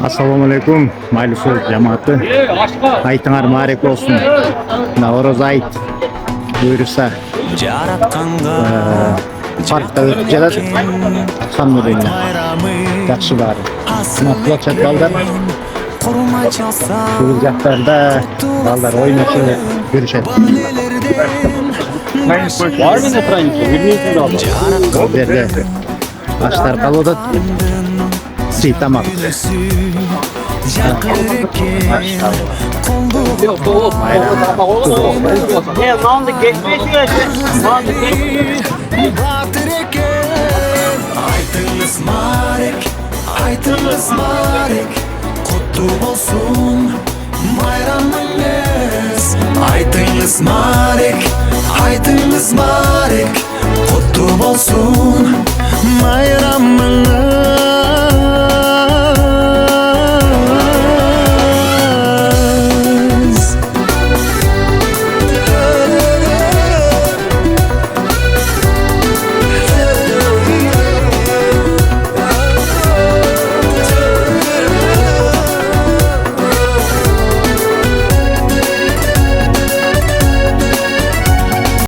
Assalamualaikum, maylusu cemaati. Aytыңар mübarek olsun. Navruz ayt buyursa parkta ötüp жатат. Хамдулилла. Жакшы баары. Сынатылат чат балдар. Бул жактарда балдар ойношуп жүрүшөт. Var mı ne Frank'ı? Bilmiyorum abi. Бул жерде аштар калып атат. Сый тамак. Yok doğru. Ne lan da geçmeye çalışıyor. Lan da Aytыңыз марек, құтты болсын майрамыңыз. Aytыңыз марек, құтты болсын майрамыңыз.